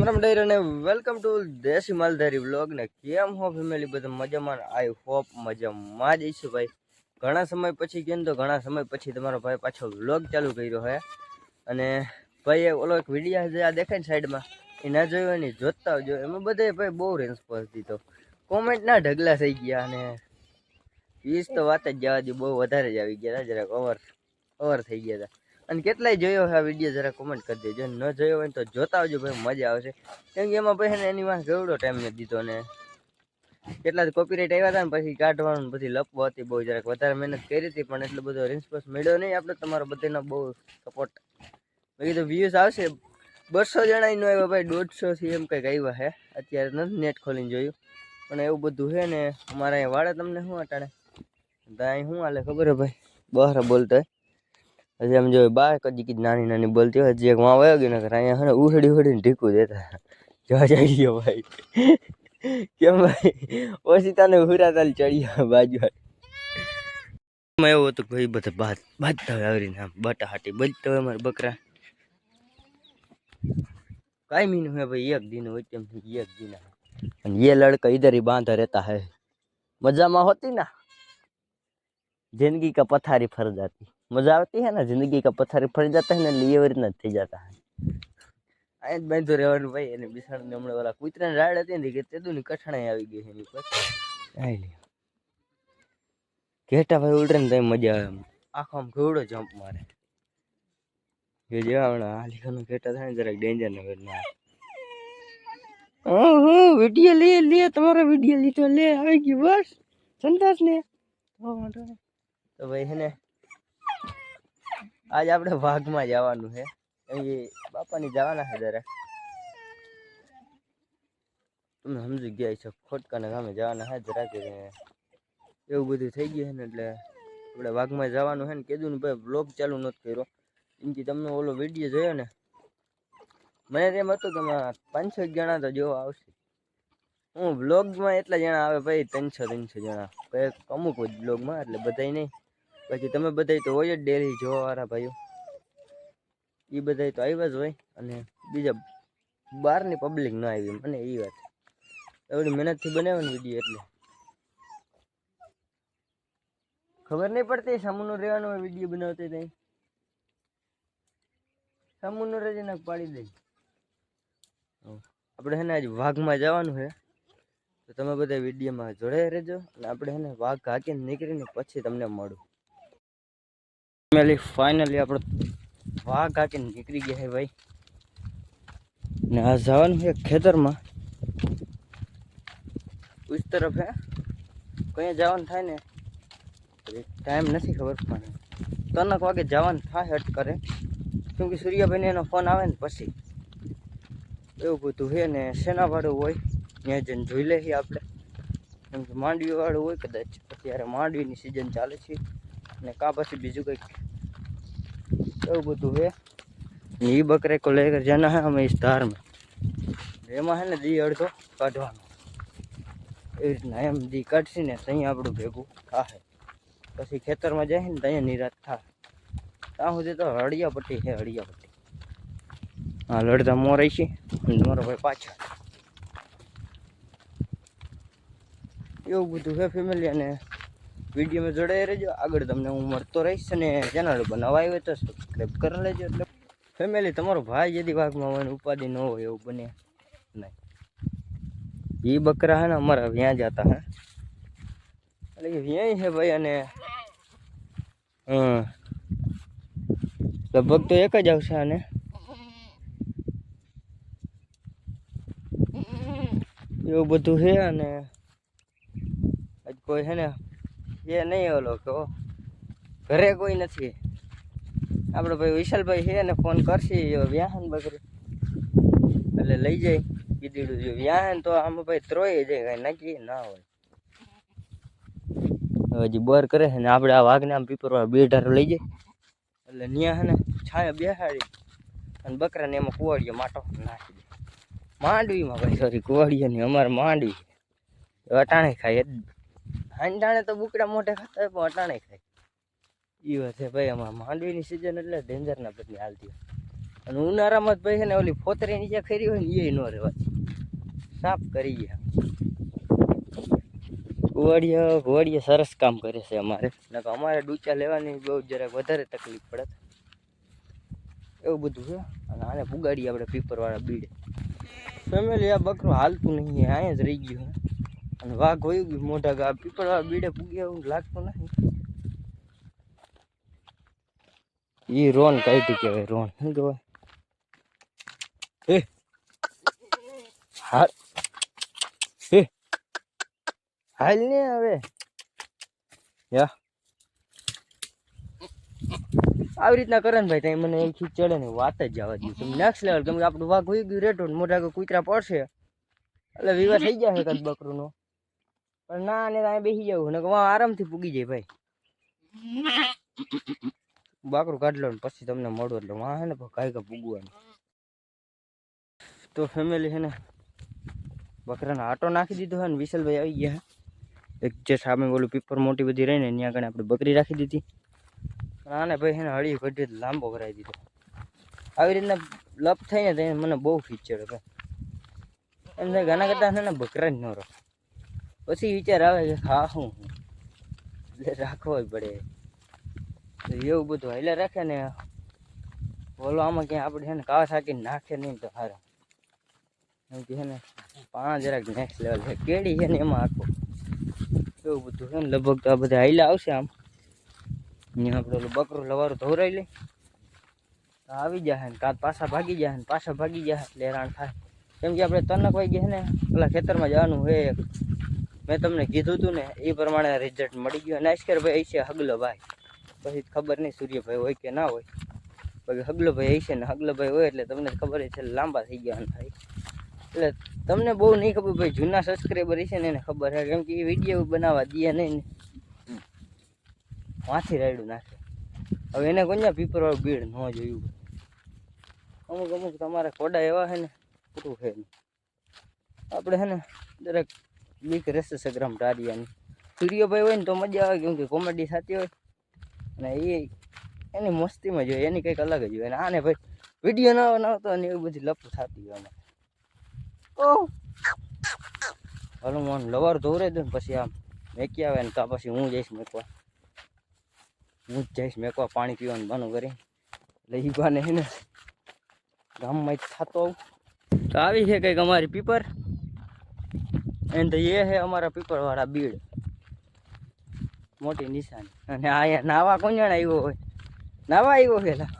રામ ડાયર અને welcome to દેશી માલધારી vlog ને કેમ હો ફેમિલી બધા મજામાં આઈ હોપ મજામાં જ છે ભાઈ ઘણા સમય પછી કેમ તો ઘણા સમય પછી તમારો ભાઈ પાછો વ્લોગ ચાલુ કર્યો હે અને ભાઈ ઓલો એક વિડીયો જે આ દેખાય ને સાઈડમાં એ ના જોયો હોય ને જોતા આવજો એમાં બધે ભાઈ બહુ રેસ્પોન્સ દીધો કોમેન્ટ ના ઢગલા થઈ ગયા અને વીસ તો વાત જ જવા દે બહુ વધારે જ આવી ગયા જરાક ઓવર થઈ ગયા હતા અને કેટલાય જોયો આ વિડીયો જરા કોમેન્ટ કરી દેજો ન જોયો હોય તો જોતા આવજો ભાઈ મજા આવશે કેમ કે એમાં ભાઈ ને એની માં કેવડો ટાઈમ નથી દીધો ને કેટલા કોપીરાઇટ આવ્યા હતા ને પછી કાઢવાનું બધી લપવો હતી બહુ જરાક વધારે મહેનત કરી હતી પણ એટલો બધો રિસ્પોન્સ મળ્યો નહીં આપણે તમારો બધાનો બહુ સપોર્ટ મેં કીધું વ્યૂઝ આવશે 200 જણા નો આવ્યા ભાઈ 150 થી એમ કંઈક આવ્યા હે અત્યારે નથી નેટ ખોલીને જોયું પણ એવું બધું છે ને અમારા અહીંયા વાળે તમને શું અટાણે અહીં શું હાલે ખબર હે ભાઈ બહાર બોલતા હજી આમ જો બા કદી નાની નાની બોલતી હોય હજી એક માં વયો ગયો ને અહીંયા હે ઉહડી ઉહડીને ઢીકું દેતા જોવા જઈ ગયો ભાઈ કેમ ભાઈ ઓછી તને હુરા તાલ ચડ્યો બાજુ એવું હતું ભાઈ બધા બાજતા હોય આવી રીતે બટા હાટી બજતા હોય અમારે બકરા કાઈ મીન है भाई एक दिन होते एक दिन है ये लड़का इधर ही बांधा रहता है मजा में होती ना जिंदगी का पथारी फर जाती मजा आती है ना जिंदगी का पथारी फर जाता है ना लिए वरना થઈ જતા है આ બાંધો રહેવાનું ભાઈ એને બિસાડ ને હમણાં ઓલા કૂતરાને રાડ હતી ને કે તેદુની કઠણાઈ આવી ગઈ એની પર આઈ લે ઘેટા ભાઈ ઉડરે ને તો મજા આવે આખો આમ ઘોડો જમ્પ મારે ये जो हमारा हालिकानो केटा था जरा डेंजर न करना वीडियो ले तुम्हारा वीडियो ली तो ले आएगी बस संतोष ने तो भाई है ने आज આપણે વાઘમાં જવાનું છે એ બાપાની જવાના છે જરા તમે સમજી ગયા છો ખોટકાના ગામે જવાના છે જરા કે એવું બધું થઈ ગયું છે ને એટલે આપણે વાઘમાં જવાનું છે ને કીધું ને ભાઈ બ્લોગ ચાલુ નથી કર્યો इनकी तमने ओलो वीडियो जो ने मैंने एम हतुं के 500 जणा तो जो आवशे हूँ ब्लॉग में एटला जणा आवे भाई 300 जणा कई अमुक ब्लॉग में एटले बधाई नहीं बाकी तमे बधाई तो होय ज डेली जोवा वाळा भाईओ ई बधाई तो आव्या ज होय अने बीजा बारनी पब्लिक न आवी मने ई वात एवडी मेहनत थी बनाव्यो वीडियो एटले खबर नहीं पड़ती सामूनो रहेवानो वीडियो बनावते तई सामूनो रजीने पाड़ी दे આપણે હે ને આજ વાઘમાં જવાનું છે તો તમે બધા વિડીયોમાં જોડાઈ રહેજો અને આપણે હે ને વાઘ હાકીને નીકળીને પછી તમને મળું ફાઇનલી આપણે વાઘ હાકીને નીકળી ગયા છે ભાઈ ને આ જવાનું છે ખેતરમાં ઉસ તરફ હે કઈ જવાનું થાય ને ટાઈમ નથી ખબર પણ 3 વાગે જવાનું થાય હટ કરે કેમ કે સૂર્યાભાઈ ને એનો ફોન આવે ને પછી એવું બધું છે ને સેના વાળું હોય ત્યાં જઈને જોઈ લઈએ આપણે કેમ કે માંડવી વાળું હોય કદાચ અત્યારે માંડવીની સિઝન ચાલે છે ને કા પછી બીજું કંઈક એવું બધું છે ને એ બકરે को लेकर जाना है हमें इस धार में એમાં છે ને દી અડધો કાઢવાનો એવી રીતના એમ દી કાઢશી ને ત્યાં આપણું ભેગું થાય પછી ખેતરમાં જાય ને ત્યાં નિરાત થાય ત્યાં સુધી તો હળિયાપટ્ટી છે હળિયાપટ્ટી હા લડતા મોરાઈ છે અને મારો ભાઈ પાછા એવું બધું છે ફેમિલી અને વિડીયોમાં જોડાઈ રહેજો આગળ તમને હું મળતો રહીશ અને ચેનલ બનાવવા આવ્યો તો સબસ્ક્રાઈબ કરી લેજો એટલે ફેમિલી તમારો ભાઈ જેથી વાઘમાં હોય ઉપાધિ ન હોય એવું બને નહીં એ બકરા હે ને અમારા વ્યાં જતા હે એટલે કે વ્યાય છે ભાઈ અને લગભગ તો એક જ આવશે અને એવું બધું છે અને આજ કોઈ છે ને એ નહીં ઓલો કે ઘરે કોઈ નથી આપણે ભાઈ વિશાલભાઈ છે ને ફોન કરશે વ્યાહન બકરી એટલે લઈ જાય કીધું જો વ્યાહન તો આમાં ભાઈ ત્રોય જાય કઈ નક્કી ના હોય હજી બર કરે છે ને આપણે આ વાઘને આમ પીપરવા બે ઢારો લઈ જાય એટલે ન્યા હે ને છાયા બેહાડી અને બકરાને એમાં કુવાડીઓ માટો નાખી દે માંડવીમાં ભાઈ સોરી કુવાડીઓ નહીં અમારે માંડવી અટાણે ખાય હાંડાણે તો બુકડા મોઢે ખાતા હોય પણ અટાણે ખાય એ વાત છે ભાઈ અમારે માંડવીની સિઝન એટલે ડેન્જરના બધી હાલતી અને ઉનાળામાં જ ભાઈ છે ને ઓલી ફોતરી નીચે ખરી હોય ને એ ન રહેવા સાફ કરી ગયા. કુવાડીએ સરસ કામ કરે છે અમારે. અમારે ડૂચા લેવાની બહુ જરાક વધારે તકલીફ પડે એવું બધું છે. અને આને પુગાડીએ આપણે પીપરવાળા બીડે. ફેમિલી આ બકરું હાલતું નહીં, અહીંયા જ રહી ગયું. અને વાઘ હોય ગયું મોટા ગા પીપરવાળા બીડે પૂગ્યા એવું લાગતું નથી. એ રોન કાઢી કહેવાય, રોન શું કહેવાય? હાલ હાલ ને હવે આવી રીતના કરે ને ભાઈ ત્યાં મને એક ખીચ ચડે ને વાત જ જવા દઉં તમે નેક્સ્ટ લેવલ. કેમ કે આપણું વાઘ હોઈ ગયું રેટો મોટા કૂતરા પડશે એટલે વિવાહ થઈ જાય કદ બકરું નો. પણ ના ને ત્યાં બેસી જવું ને આરામથી પૂગી જાય ભાઈ. બાકરું કાઢ લો ને પછી તમને મળો એટલે વાં હે ને કાંઈ પૂગવાનું. તો ફેમિલી છે ને બકરાને આટો નાખી દીધો હોય ને વિશાલભાઈ આવી ગયા. એક જે સામે ઓલું પીપર મોટી બધી રહી ને ત્યાં આગળ આપણે બકરી રાખી દીધી. આને ભાઈ છે ને હળી કઢી લાંબો કરાવી દીધો. આવી રીતના લપ થઈને તો મને બહુ ખીચડે ભાઈ. એમ થાય ઘણા કરતા છે ને બકરા જ ન રહો. પછી વિચાર આવે કે હા શું એટલે રાખવો પડે એવું બધું હાઈલા રાખે ને. બોલો આમાં ક્યાં આપણે છે ને કાવા સાકીને નાખે નહીં તો સારું. એમ કે છે ને 5 જરાક નેક્સ્ટ લેવલ છે. કેડી છે ને એમાં આખું એવું બધું છે ને. લગભગ તો આ બધા હાઈલા આવશે. આમ અહીંયા આપણે ઓલું બકરું લવારું ધોરાઈ લઈ આવી જાય ને કાં પાછા ભાગી જાય ને પાછા ભાગી જાય એટલે હેરાન થાય. કેમ કે આપણે તનક વાઈ ગયા ને પેલા ખેતરમાં જવાનું હોય. મેં તમને કીધું હતું ને એ પ્રમાણે રિઝલ્ટ મળી ગયું. અને આશ્કર ભાઈ છે હગલો ભાઈ. પછી ખબર નહીં સૂર્યભાઈ હોય કે ના હોય. બાકી હગલો ભાઈ હશે ને હગલો ભાઈ હોય એટલે તમને ખબર છે લાંબા થઈ ગયા થાય. એટલે તમને બહુ નહીં ખબર ભાઈ. જૂના સબસ્ક્રાઈબર છે ને એને ખબર છે. કેમ કે એ વિડીયો બનાવવા દે નહીં ને વાંથી રાયડું નાખે. હવે એને કોઈને પીપરવાળું બીડ ન જોયું. અમુક તમારા કોડા એવા છે ને પૂરું છે. આપણે છે ને દરેક બીક રહેશે સગ્રામ ટારિયાની. સૂર્યભાઈ હોય ને તો મજા આવે કેમ કે કોમેડી થતી હોય અને એની મસ્તીમાં જોઈએ. એની કંઈક અલગ જ હોય. અને આને ભાઈ વિડીયો ન આવતો અને એવી બધી લપ થતી હોય આમાં. હાલો હું લવાર ધોરે દઉં ને પછી આમ મેકી આવે ને તો પછી હું જઈશ મેકવા. હું જ જઈશ મેકવા પાણી પીવાનું બાનું કરી. એટલે એ બાને છે ને ગામમાં જ થતો આવું. તો આવી છે કંઈક અમારી પીપર. એને તો એ છે અમારા પીપરવાળા બીડ મોટી નિશાની. અને અહીંયા નાવા કોણ જાણે આવ્યો હોય. નાવા આવ્યો પેલા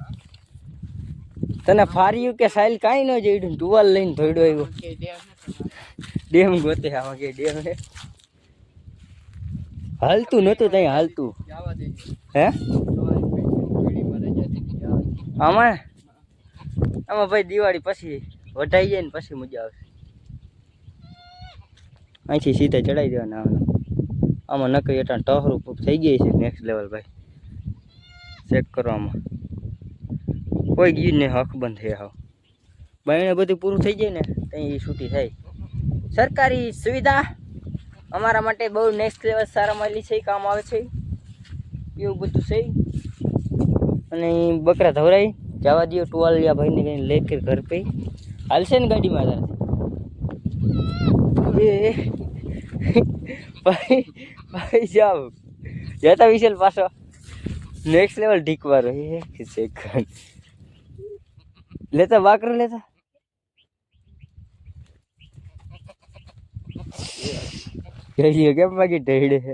તને ફાર્યું કે સાઈલ કાંઈ ન જઈડું ટુવાલ લઈને ધોડ્યો આવ્યો. ડેમ ગોતે આમાં કે ડેમ હે હાલતું નતું ત્યાં હાલતું હે આમાં ભાઈ દિવાળી પછી વઢાઈ જાય ને પછી મજા આવશે. અહીંથી સીધા ચડાવી દેવાના. આમાં નકરી એટલા ટહરું થઈ ગઈ છે નેક્સ્ટ લેવલ ભાઈ. ચેક કરવામાં કોઈ ગયું નહીં. હક બંધ થઈ આવ બાઈને બધું પૂરું થઈ જાય ને ત્યાં એ છૂટી થાય. સરકારી સુવિધા અમારા માટે બહુ નેક્સ્ટ લેવલ સારા મળેલી છે. કામ આવે છે એવું બધું છે. અને બકરા ધવરાઈ જવા દો. ટુવાલિયા ભાઈને કંઈ લે કે ઘર પે હાલશે ને ગાડીમાં તારે ભાઈ જાવ જતા વિશાલ પાછો નેક્સ્ટ લેવલ ઢીકવારો લેતા બાકરો લેતા કેમ બાકી ઢેડે છે.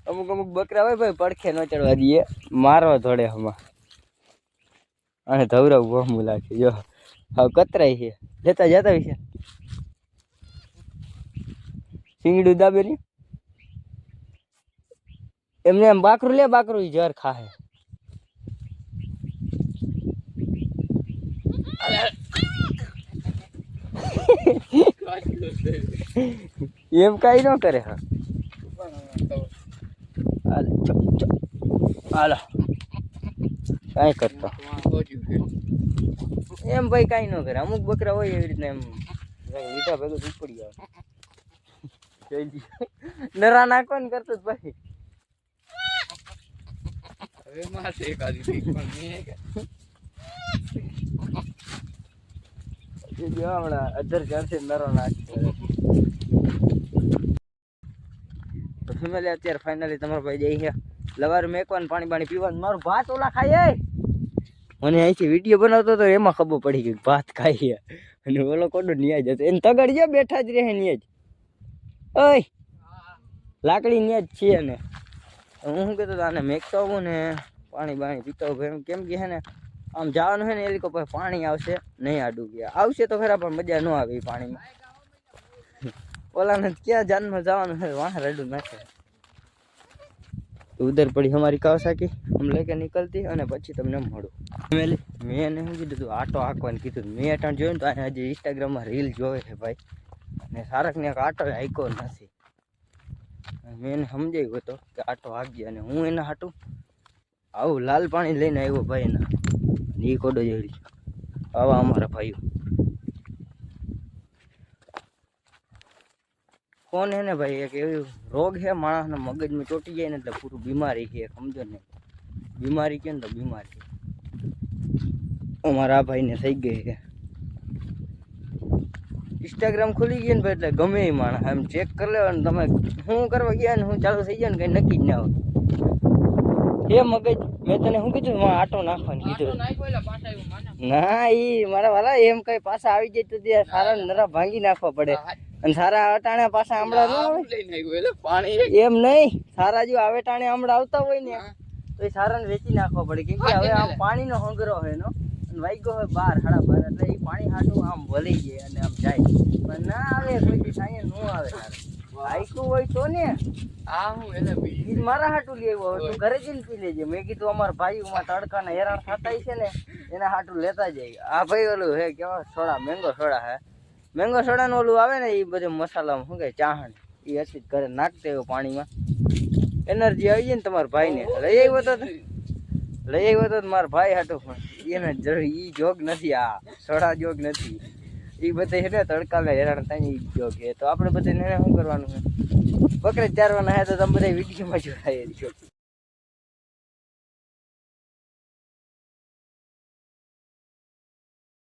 અમુક બકરા હોય ભાઈ પડખે ન ચડવા દઈએ મારવા થોડે આમાં. અને ધવરાવ બહુ લાગે જો હવે કતરાય છે. લેતા જતા વિશે શીંગડું દાબે ને એમને એમ બાકરું લે. બાકરું જર ખાહે. એમ કઈ ન કરે. હા હાલો કઈ કરતો એમ ભાઈ કઈ ન કરે. અમુક બકરા હોય એવી રીતના એમ લીધા ભેગું ઉપડી આવે. નરા નાખો ને કરતો ભાઈ. જો હમણાં અધર ચારથી નરો નાખશે. તો ફેમિલી અત્યારે ફાઇનલી તમારો ભાઈ જઈ છે લવાર મેકવાનું, પાણી પાણી પીવાનું. મારું ભાત ઓલા ખાય મને અહીંથી વિડીયો બનાવતો તો એમાં ખબર પડી ગઈ ભાત ખાઈ અને ઓલો કોડો ન્યાજ હતો એને તગડ્યો બેઠા જ રહે ન્યાજ. ઓય લાકડી ન્યાજ છે ને હું શું કહેતો આને મેકતો આવું ને પાણી બાણી પીતો આવું કેમ કે છે ને આમ જવાનું છે ને એ લોકો પાસે પાણી આવશે નહીં આડું ગયા આવશે તો ખરા પણ મજા ન આવે એ પાણીમાં. ઓલાને ક્યાં જાનમાં જવાનું છે વાહ રડું નાખે. ઉધર પડી અમારી કાવસાકી આમ લેકે નીકળતી અને પછી તમને મળું. મેં એને શું કીધું તું આટો હાંકવાનું કીધું. મેં અટાણ જોયું તો હજી ઇન્સ્ટાગ્રામમાં રીલ જોવે છે ભાઈ અને સારકને એક આટો હાંક્યો નથી. મેં એને સમજાવ્યો હતો કે આટો હાંકજે અને હું એને હાટું આવું લાલ પાણી લઈને આવ્યો ભાઈ એના એ કોડો જેડી આવા અમારા ભાઈઓ. કોણ હે ને ભાઈ એક એવી રોગ છે માણસના મગજમાં ચોટી જાય ને એટલે પૂરું બીમારી છે સમજો ને. બીમારી કે ને તો બીમારી અમારા આ ભાઈને થઈ ગઈ છે. ઇન્સ્ટાગ્રામ ખુલી ગયું ને ભાઈ એટલે ગમે એ માણસ એમ ચેક કરી લેવાનું તમે શું કરવા ગયા ને હું ચાલુ થઈ જાય ને કંઈ નક્કી જ ના હોય. એ મગજ મેં તને શું કીધું આટો નાખવાનું કીધું ના ઈ મારા વાલા એમ કઈ પાછા આવી જાય તો ત્યાં સારા નરા ભાંગી નાખવા પડે અને સારા અટાણે પાછા આમળા ન આવે એમ નહીં. સારા જો આવે ટાણે આમળા આવતા હોય ને તો એ સારાને વેચી નાખવા પડે કેમ કે હવે આમ પાણીનો હંગરો હોય એનો અને વાગ્યો હોય 12 સાડા 12 એટલે એ પાણી હાટું આમ વળી જાય અને આમ જાય પણ ના આવે કોઈ દી સાંજે ન આવે. આઈકું હોય તો ને મારા હાટું લેવો હોય તું ઘરે જઈને પી લેજે. મેં કીધું અમારા ભાઈઓમાં તડકાના હેરાન થતા છે ને એના હાટું લેતા જાય. આ ભાઈ ઓલું હે કેવા સોડા મેંગો સોડા હે મેંગો સોડાનું ઓલું આવે ને એ બધું મસાલામાં શું કહે ચાહણ એ હસી ઘરે નાખતે હોય પાણીમાં એનર્જી આવી જાય ને તમારા ભાઈને લઈ આવ્યો તો મારા ભાઈ હાટું પણ એને જરૂર એ જોગ નથી. આ સોડા જોગ નથી એ બધા છે ને તડકાના હેરાન થાય એ જોગ છે. તો આપણે બધાને શું કરવાનું છે બકરે ચારવાના હે તો તમે બધા વિડીયોમાં જોડાઈ રહ્યો.